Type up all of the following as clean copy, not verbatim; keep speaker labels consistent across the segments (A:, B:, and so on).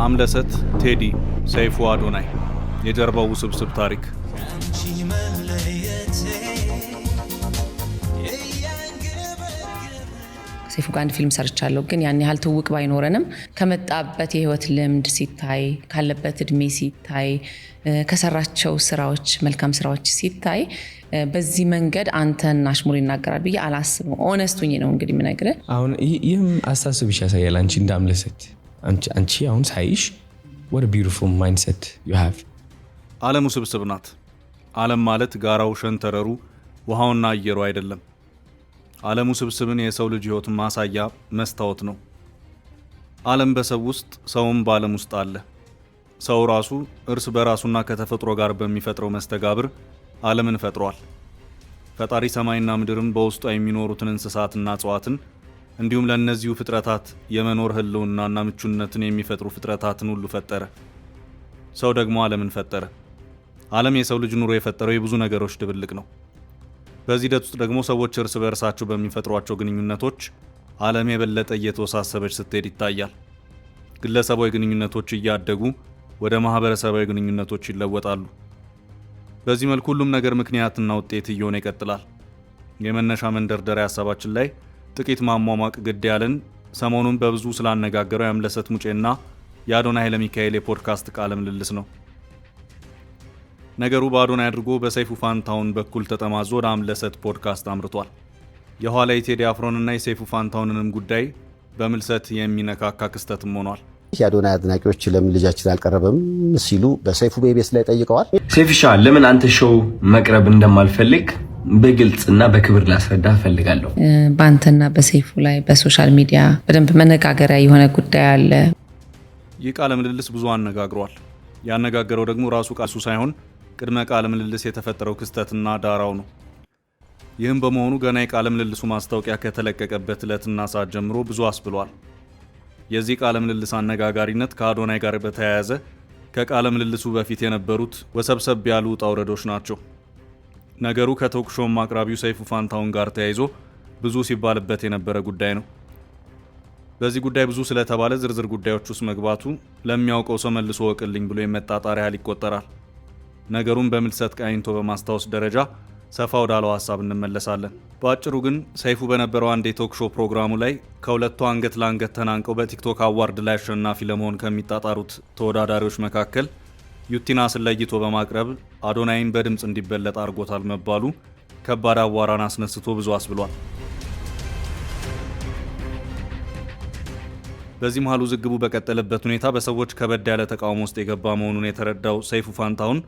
A: አምለሰት፣ ቴዲ፣ ሰይፉ፣ አዶናይ የጀርባው ውስብስብ ታሪክ።
B: ሰይፉ ጋር አንድ ፊልም ሰርቻለሁ፣ ግን ያን ያህል ትውቅ ባይኖረንም ከመጣበት የህይወት ልምድ ሲታይ፣ ካለበት እድሜ ሲታይ፣ ከሰራቸው ስራዎች መልካም ስራዎች ሲታይ በዚህ መንገድ አንተን አሽሙር ይናገራል ብዬ አላስብም። ኦነስቱኝ ነው እንግዲህ የምነግርህ።
C: አሁን ይህም አስተሳሰብሽ ያሳያል። አንቺ እንዳምለሰት አንቺ አሁን ሳይሽ what a beautiful mindset you have።
A: ዓለም ውስብስብ ናት። ዓለም ማለት ጋራው፣ ሸንተረሩ፣ ውሃውና አየሩ አይደለም። ዓለም ውስብስብን የሰው ልጅ ህይወት ማሳያ መስታወት ነው። ዓለም በሰው ውስጥ፣ ሰውም በዓለም ውስጥ አለ። ሰው ራሱ እርስ በራሱና ከተፈጥሮ ጋር በሚፈጥረው መስተጋብር ዓለምን ፈጥሯል። ፈጣሪ ሰማይና ምድርም በውስጧ የሚኖሩትን እንስሳትና እጽዋትን እንዲሁም ለእነዚሁ ፍጥረታት የመኖር ህልውናና ምቹነትን የሚፈጥሩ ፍጥረታትን ሁሉ ፈጠረ። ሰው ደግሞ ዓለምን ፈጠረ። ዓለም የሰው ልጅ ኑሮ የፈጠረው የብዙ ነገሮች ድብልቅ ነው። በዚህ ሂደት ውስጥ ደግሞ ሰዎች እርስ በእርሳቸው በሚፈጥሯቸው ግንኙነቶች ዓለም የበለጠ እየተወሳሰበች ስትሄድ ይታያል። ግለሰባዊ ግንኙነቶች እያደጉ ወደ ማህበረሰባዊ ግንኙነቶች ይለወጣሉ። በዚህ መልኩ ሁሉም ነገር ምክንያትና ውጤት እየሆነ ይቀጥላል። የመነሻ መንደርደሪያ ሀሳባችን ላይ ጥቂት ማሟሟቅ ግድ ያለን ሰሞኑን በብዙ ስላነጋገረው የአምለሰት ሙጬና የአዶናይ ኃይለሚካኤል የፖድካስት ቃለ ምልልስ ነው። ነገሩ በአዶናይ አድርጎ በሰይፉ ፋንታሁን በኩል ተጠማዞ ወደ አምለሰት ፖድካስት አምርቷል። የኋላ የቴዲ አፍሮንና የሰይፉ ፋንታሁንንም ጉዳይ በምልሰት የሚነካካ ክስተትም ሆኗል።
D: የአዶናይ አድናቂዎች ለምን ልጃችን አልቀረበም ሲሉ በሰይፉ ቤቤስ ላይ ጠይቀዋል።
C: ሴፊሻ ለምን አንተ ሾው መቅረብ እንደማልፈልግ በግልጽና በክብር ላስረዳ እፈልጋለሁ።
B: በአንተና በሰይፉ ላይ በሶሻል ሚዲያ በደንብ መነጋገሪያ የሆነ ጉዳይ አለ።
A: ይህ ቃለ ምልልስ ብዙ አነጋግሯል። ያነጋገረው ደግሞ ራሱ ቃሱ ሳይሆን ቅድመ ቃለ ምልልስ የተፈጠረው ክስተትና ዳራው ነው። ይህም በመሆኑ ገና የቃለ ምልልሱ ማስታወቂያ ከተለቀቀበት ዕለትና ሰዓት ጀምሮ ብዙ አስብሏል። የዚህ ቃለ ምልልስ አነጋጋሪነት ከአዶናይ ጋር በተያያዘ ከቃለ ምልልሱ በፊት የነበሩት ወሰብሰብ ያሉ ውጣ ውረዶች ናቸው። ነገሩ ከቶክ ሾው አቅራቢው ሰይፉ ፋንታሁን ጋር ተያይዞ ብዙ ሲባልበት የነበረ ጉዳይ ነው። በዚህ ጉዳይ ብዙ ስለተባለ ዝርዝር ጉዳዮች ውስጥ መግባቱ ለሚያውቀው ሰው መልሶ ወቅልኝ ብሎ የመጣጣር ያህል ይቆጠራል። ነገሩን በምልሰት ቃኝቶ በማስታወስ ደረጃ ሰፋ ወዳለው ሀሳብ እንመለሳለን። በአጭሩ ግን ሰይፉ በነበረው አንድ የቶክ ሾው ፕሮግራሙ ላይ ከሁለቱ አንገት ለአንገት ተናንቀው በቲክቶክ አዋርድ ላይ አሸናፊ ለመሆን ከሚጣጣሩት ተወዳዳሪዎች መካከል ዩቲናስን ለይቶ በማቅረብ አዶናይን በድምፅ እንዲበለጥ አድርጎታል መባሉ ከባድ አዋራን አስነስቶ ብዙ አስብሏል። በዚህ መሃል ውዝግቡ በቀጠለበት ሁኔታ በሰዎች ከበድ ያለ ተቃውሞ ውስጥ የገባ መሆኑን የተረዳው ሰይፉ ፋንታሁን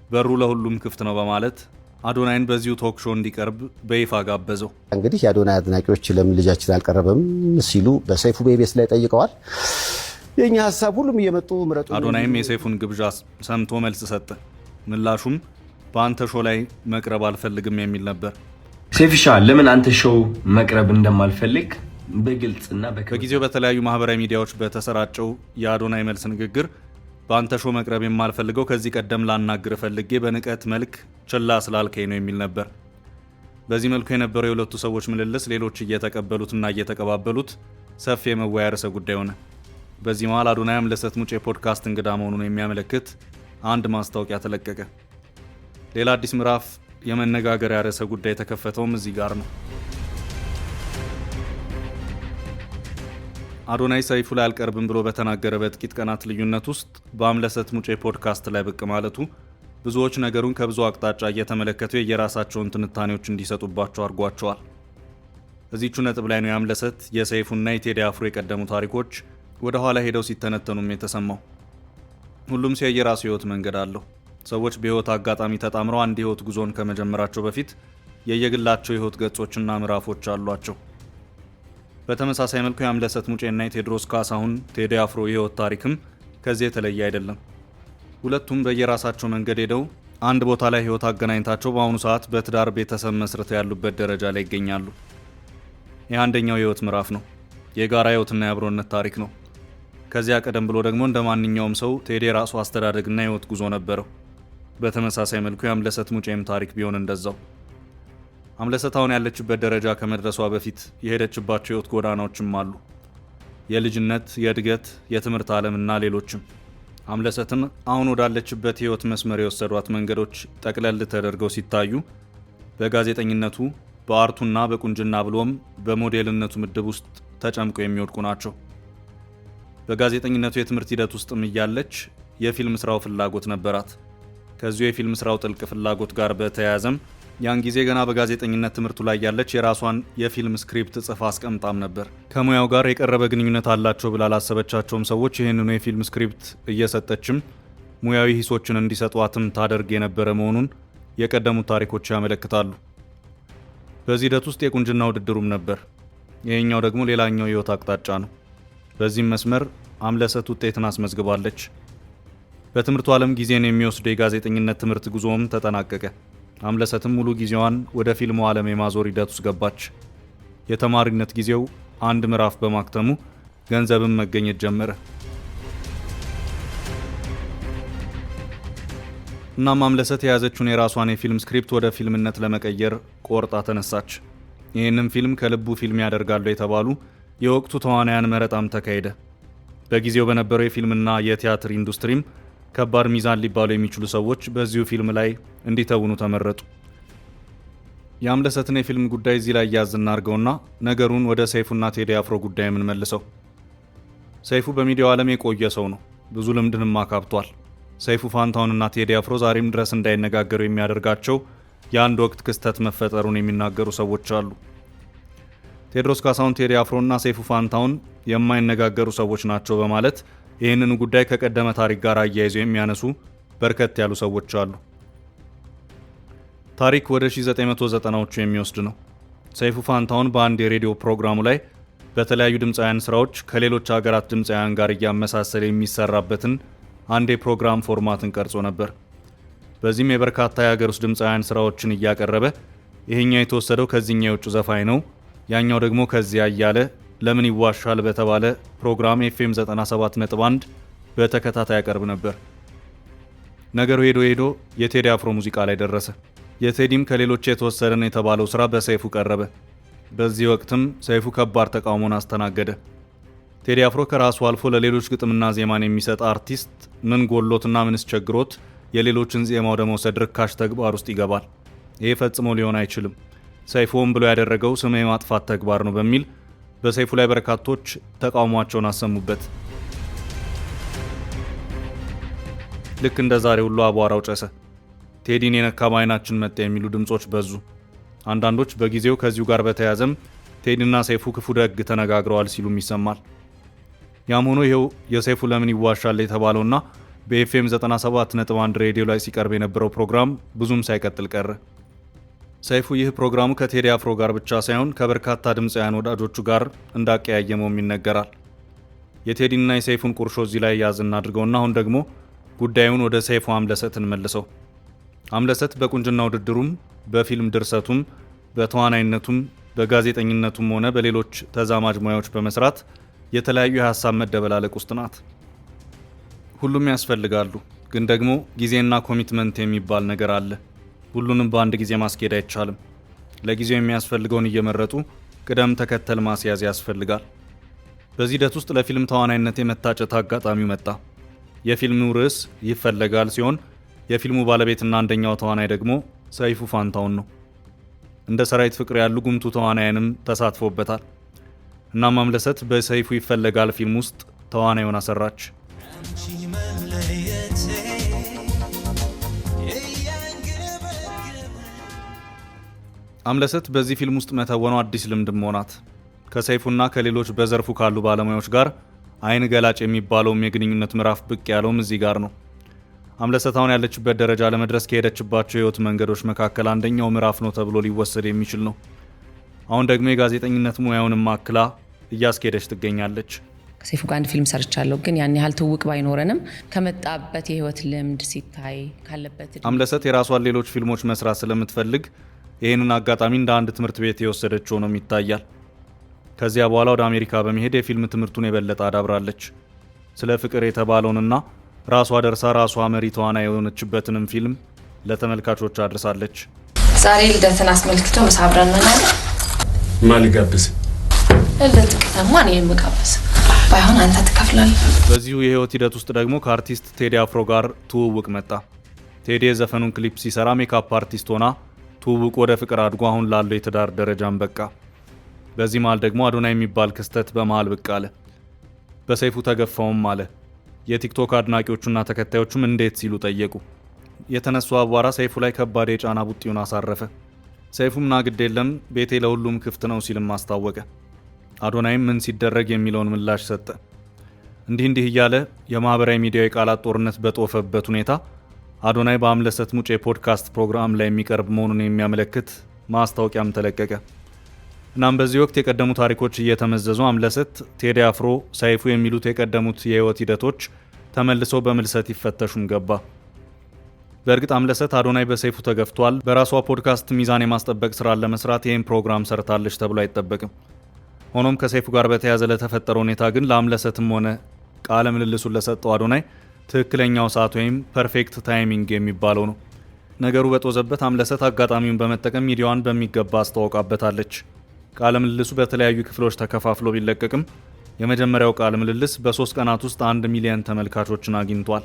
A: በሩ ለሁሉም ክፍት ነው በማለት አዶናይን በዚሁ ቶክ ሾው እንዲቀርብ በይፋ ጋበዘው።
D: እንግዲህ የአዶናይ አድናቂዎች ለምን ልጃችን አልቀረበም ሲሉ በሰይፉ ቤቤስ ላይ ጠይቀዋል። የኛ ሐሳብ ሁሉም እየመጡ ምረጡ።
A: አዶናይም የሰይፉን ግብዣ ሰምቶ መልስ ሰጠ። ምላሹም በአንተ ሾው ላይ መቅረብ አልፈልግም የሚል ነበር።
C: ሴፊሻ ለምን አንተ ሾው መቅረብ እንደማልፈልግ በግልጽና
A: በጊዜው በተለያዩ ማህበራዊ ሚዲያዎች በተሰራጨው የአዶናይ መልስ ንግግር በአንተ ሾው መቅረብ የማልፈልገው ከዚህ ቀደም ላናግር ፈልጌ በንቀት መልክ ችላ ስላልከኝ ነው የሚል ነበር። በዚህ መልኩ የነበረው የሁለቱ ሰዎች ምልልስ ሌሎች እየተቀበሉትና እየተቀባበሉት ሰፊ የመወያያ ርዕሰ ጉዳይ ሆነ። በዚህ መሃል አዶናይ አምለሰት ሙጬ ፖድካስት እንግዳ መሆኑን የሚያመለክት አንድ ማስታወቂያ ተለቀቀ። ሌላ አዲስ ምዕራፍ የመነጋገሪያ ርዕሰ ጉዳይ የተከፈተውም እዚህ ጋር ነው። አዶናይ ሰይፉ ላይ አልቀርብም ብሎ በተናገረ በጥቂት ቀናት ልዩነት ውስጥ በአምለሰት ሙጬ ፖድካስት ላይ ብቅ ማለቱ ብዙዎች ነገሩን ከብዙ አቅጣጫ እየተመለከቱ የየራሳቸውን ትንታኔዎች እንዲሰጡባቸው አድርጓቸዋል። እዚቹ ነጥብ ላይ ነው የአምለሰት የሰይፉና የቴዲ አፍሮ የቀደሙ ታሪኮች ወደ ኋላ ሄደው ሲተነተኑም የተሰማው። ሁሉም ሰው የራሱ ህይወት መንገድ አለው። ሰዎች በህይወት አጋጣሚ ተጣምረው አንድ ህይወት ጉዞን ከመጀመራቸው በፊት የየግላቸው ህይወት ገጾችና ምዕራፎች አሏቸው። በተመሳሳይ መልኩ የአምለሰት ሙጬና የቴዎድሮስ ካሳሁን ቴዲ አፍሮ የህይወት ታሪክም ከዚህ የተለየ አይደለም። ሁለቱም በየራሳቸው መንገድ ሄደው አንድ ቦታ ላይ ህይወት አገናኝታቸው በአሁኑ ሰዓት በትዳር ቤተሰብ መስርተው ያሉበት ደረጃ ላይ ይገኛሉ። ይህ አንደኛው የህይወት ምዕራፍ ነው። የጋራ ህይወትና የአብሮነት ታሪክ ነው። ከዚያ ቀደም ብሎ ደግሞ እንደ ማንኛውም ሰው ቴዲ የራሱ አስተዳደግና ህይወት ጉዞ ነበረው። በተመሳሳይ መልኩ የአምለሰት ሙጬም ታሪክ ቢሆን እንደዛው። አምለሰት አሁን ያለችበት ደረጃ ከመድረሷ በፊት የሄደችባቸው ህይወት ጎዳናዎችም አሉ። የልጅነት፣ የእድገት፣ የትምህርት ዓለምና ሌሎችም። አምለሰትን አሁን ወዳለችበት ህይወት መስመር የወሰዷት መንገዶች ጠቅለል ተደርገው ሲታዩ በጋዜጠኝነቱ፣ በአርቱና በቁንጅና ብሎም በሞዴልነቱ ምድብ ውስጥ ተጨምቀው የሚወድቁ ናቸው። በጋዜጠኝነቱ የትምህርት ሂደት ውስጥም እያለች የፊልም ስራው ፍላጎት ነበራት። ከዚሁ የፊልም ስራው ጥልቅ ፍላጎት ጋር በተያያዘም ያን ጊዜ ገና በጋዜጠኝነት ትምህርቱ ላይ ያለች የራሷን የፊልም ስክሪፕት ጽፋ አስቀምጣም ነበር። ከሙያው ጋር የቀረበ ግንኙነት አላቸው ብላ ላሰበቻቸውም ሰዎች ይህንኑ የፊልም ስክሪፕት እየሰጠችም ሙያዊ ሂሶችን እንዲሰጧትም ታደርግ የነበረ መሆኑን የቀደሙት ታሪኮች ያመለክታሉ። በዚህ ሂደት ውስጥ የቁንጅና ውድድሩም ነበር። ይሄኛው ደግሞ ሌላኛው የህይወት አቅጣጫ ነው። በዚህም መስመር አምለሰት ውጤትን አስመዝግባለች። በትምህርቱ ዓለም ጊዜን የሚወስድ የጋዜጠኝነት ትምህርት ጉዞም ተጠናቀቀ። አምለሰትም ሙሉ ጊዜዋን ወደ ፊልሙ ዓለም የማዞር ሂደት ውስጥ ገባች። የተማሪነት ጊዜው አንድ ምዕራፍ በማክተሙ ገንዘብም መገኘት ጀመረ። እናም አምለሰት የያዘችውን የራሷን የፊልም ስክሪፕት ወደ ፊልምነት ለመቀየር ቆርጣ ተነሳች። ይህንም ፊልም ከልቡ ፊልም ያደርጋሉ የተባሉ የወቅቱ ተዋናያን መረጣም ተካሄደ። በጊዜው በነበረው የፊልምና የቲያትር ኢንዱስትሪም ከባድ ሚዛን ሊባሉ የሚችሉ ሰዎች በዚሁ ፊልም ላይ እንዲተውኑ ተመረጡ። የአምለሰትን የፊልም ጉዳይ እዚህ ላይ ያዝ እናድርገውና ነገሩን ወደ ሰይፉና ቴዲ አፍሮ ጉዳይ የምንመልሰው። ሰይፉ በሚዲያው ዓለም የቆየ ሰው ነው። ብዙ ልምድንም አካብቷል። ሰይፉ ፋንታሁንና ቴዲ አፍሮ ዛሬም ድረስ እንዳይነጋገሩ የሚያደርጋቸው የአንድ ወቅት ክስተት መፈጠሩን የሚናገሩ ሰዎች አሉ። ቴዎድሮስ ካሳሁን ቴዲ አፍሮና ሰይፉ ፋንታሁን የማይነጋገሩ ሰዎች ናቸው በማለት ይህንን ጉዳይ ከቀደመ ታሪክ ጋር አያይዘው የሚያነሱ በርከት ያሉ ሰዎች አሉ። ታሪክ ወደ 1990ዎቹ የሚወስድ ነው። ሰይፉ ፋንታሁን በአንድ የሬዲዮ ፕሮግራሙ ላይ በተለያዩ ድምፃውያን ስራዎች ከሌሎች ሀገራት ድምፃውያን ጋር እያመሳሰለ የሚሰራበትን አንድ የፕሮግራም ፎርማትን ቀርጾ ነበር። በዚህም የበርካታ የሀገር ውስጥ ድምፃውያን ስራዎችን እያቀረበ ይሄኛው የተወሰደው ከዚህኛው የውጭ ዘፋኝ ነው፣ ያኛው ደግሞ ከዚያ እያለ ለምን ይዋሻል በተባለ ፕሮግራም ኤፍኤም 97.1 በተከታታይ ያቀርብ ነበር። ነገሩ ሄዶ ሄዶ የቴዲ አፍሮ ሙዚቃ ላይ ደረሰ። የቴዲም ከሌሎች የተወሰደ ነው የተባለው ስራ በሰይፉ ቀረበ። በዚህ ወቅትም ሰይፉ ከባድ ተቃውሞን አስተናገደ። ቴዲ አፍሮ ከራሱ አልፎ ለሌሎች ግጥምና ዜማን የሚሰጥ አርቲስት ምን ጎሎትና ምንስ ቸግሮት የሌሎችን ዜማ ወደ መውሰድ ርካሽ ተግባር ውስጥ ይገባል? ይሄ ፈጽሞ ሊሆን አይችልም። ሰይፉ ሆን ብሎ ያደረገው ስም የማጥፋት ተግባር ነው በሚል በሰይፉ ላይ በርካቶች ተቃውሟቸውን አሰሙበት። ልክ እንደ ዛሬ ሁሉ አቧራው ጨሰ። ቴዲን የነካ በዓይናችን መጣ የሚሉ ድምጾች በዙ። አንዳንዶች በጊዜው ከዚሁ ጋር በተያያዘም ቴዲና ሰይፉ ክፉ ደግ ተነጋግረዋል ሲሉም ይሰማል። ያም ሆኖ ይኸው የሰይፉ ለምን ይዋሻል የተባለውና በኤፍኤም 97.1 ሬዲዮ ላይ ሲቀርብ የነበረው ፕሮግራም ብዙም ሳይቀጥል ቀረ። ሰይፉ ይህ ፕሮግራሙ ከቴዲ አፍሮ ጋር ብቻ ሳይሆን ከበርካታ ድምፃውያን ወዳጆቹ ጋር እንዳቀያየመውም ይነገራል። የቴዲና የሰይፉን ቁርሾ እዚህ ላይ ያዝ እናድርገውና አሁን ደግሞ ጉዳዩን ወደ ሰይፉ አምለሰት እንመልሰው። አምለሰት በቁንጅና ውድድሩም፣ በፊልም ድርሰቱም፣ በተዋናይነቱም፣ በጋዜጠኝነቱም ሆነ በሌሎች ተዛማጅ ሙያዎች በመስራት የተለያዩ የሀሳብ መደበላለቅ ውስጥ ናት። ሁሉም ያስፈልጋሉ፣ ግን ደግሞ ጊዜና ኮሚትመንት የሚባል ነገር አለ። ሁሉንም በአንድ ጊዜ ማስኬድ አይቻልም። ለጊዜው የሚያስፈልገውን እየመረጡ ቅደም ተከተል ማስያዝ ያስፈልጋል። በዚህ ሂደት ውስጥ ለፊልም ተዋናይነት የመታጨት አጋጣሚው መጣ። የፊልሙ ርዕስ ይፈለጋል ሲሆን የፊልሙ ባለቤትና አንደኛው ተዋናይ ደግሞ ሰይፉ ፋንታሁን ነው። እንደ ሰራዊት ፍቅር ያሉ ጉምቱ ተዋናያንም ተሳትፎበታል። እናም አምለሰት በሰይፉ ይፈለጋል ፊልም ውስጥ ተዋናዩን አሰራች። አምለሰት በዚህ ፊልም ውስጥ መተወኗ አዲስ ልምድም ሆናት። ከሰይፉና ከሌሎች በዘርፉ ካሉ ባለሙያዎች ጋር አይን ገላጭ የሚባለውም የግንኙነት ምዕራፍ ብቅ ያለውም እዚህ ጋር ነው። አምለሰት አሁን ያለችበት ደረጃ ለመድረስ ከሄደችባቸው የህይወት መንገዶች መካከል አንደኛው ምዕራፍ ነው ተብሎ ሊወሰድ የሚችል ነው። አሁን ደግሞ የጋዜጠኝነት ሙያውንም አክላ እያስኬደች ትገኛለች።
B: ከሰይፉ ጋር አንድ ፊልም ሰርቻለሁ፣ ግን ያን ያህል ትውቅ ባይኖረንም ከመጣበት የህይወት ልምድ ሲታይ ካለበት
A: አምለሰት የራሷን ሌሎች ፊልሞች መስራት ስለምትፈልግ ይህንን አጋጣሚ እንደ አንድ ትምህርት ቤት የወሰደችው ነው ይታያል። ከዚያ በኋላ ወደ አሜሪካ በመሄድ የፊልም ትምህርቱን የበለጠ አዳብራለች። ስለ ፍቅር የተባለውንና ራሷ ደርሳ ራሷ መሪ ተዋናይ የሆነችበትንም ፊልም ለተመልካቾች አድርሳለች።
B: ዛሬ ልደትን አስመልክቶ ምሳ አብረን እንበላለን።
C: ማን ልጋብዝ?
B: ልደት ከተማ ነው የምጋብዝ። ባይሆን አንተ ትከፍላለህ።
A: በዚሁ የህይወት ሂደት ውስጥ ደግሞ ከአርቲስት ቴዲ አፍሮ ጋር ትውውቅ መጣ። ቴዲ የዘፈኑን ክሊፕ ሲሰራ ሜካፕ አርቲስት ሆና ትውውቅ ወደ ፍቅር አድጎ አሁን ላለው የትዳር ደረጃን በቃ። በዚህ መሃል ደግሞ አዶናይ የሚባል ክስተት በመሃል ብቅ አለ። በሰይፉ ተገፋውም አለ። የቲክቶክ አድናቂዎቹና ተከታዮቹም እንዴት ሲሉ ጠየቁ። የተነሱ አቧራ ሰይፉ ላይ ከባድ የጫና ቡጢውን አሳረፈ። ሰይፉም ና ግድ የለም ቤቴ ለሁሉም ክፍት ነው ሲልም አስታወቀ። አዶናይም ምን ሲደረግ የሚለውን ምላሽ ሰጠ። እንዲህ እያለ የማህበራዊ ሚዲያው የቃላት ጦርነት በጦፈበት ሁኔታ አዶናይ በአምለሰት ሙጬ ፖድካስት ፕሮግራም ላይ የሚቀርብ መሆኑን የሚያመለክት ማስታወቂያም ተለቀቀ። እናም በዚህ ወቅት የቀደሙ ታሪኮች እየተመዘዙ አምለሰት፣ ቴዲ አፍሮ፣ ሰይፉ የሚሉት የቀደሙት የህይወት ሂደቶች ተመልሰው በምልሰት ይፈተሹም ገባ። በእርግጥ አምለሰት አዶናይ በሰይፉ ተገፍቷል፣ በራሷ ፖድካስት ሚዛን የማስጠበቅ ስራ ለመስራት ይህን ፕሮግራም ሰርታለች ተብሎ አይጠበቅም። ሆኖም ከሰይፉ ጋር በተያያዘ ለተፈጠረው ሁኔታ ግን ለአምለሰትም ሆነ ቃለ ምልልሱን ለሰጠው አዶናይ ትክክለኛው ሰዓት ወይም ፐርፌክት ታይሚንግ የሚባለው ነው። ነገሩ በጦዘበት አምለሰት አጋጣሚውን በመጠቀም ሚዲያዋን በሚገባ አስተዋውቃበታለች። ቃለ ምልልሱ በተለያዩ ክፍሎች ተከፋፍሎ ቢለቀቅም የመጀመሪያው ቃለ ምልልስ በ3 ቀናት ውስጥ 1 ሚሊዮን ተመልካቾችን አግኝቷል።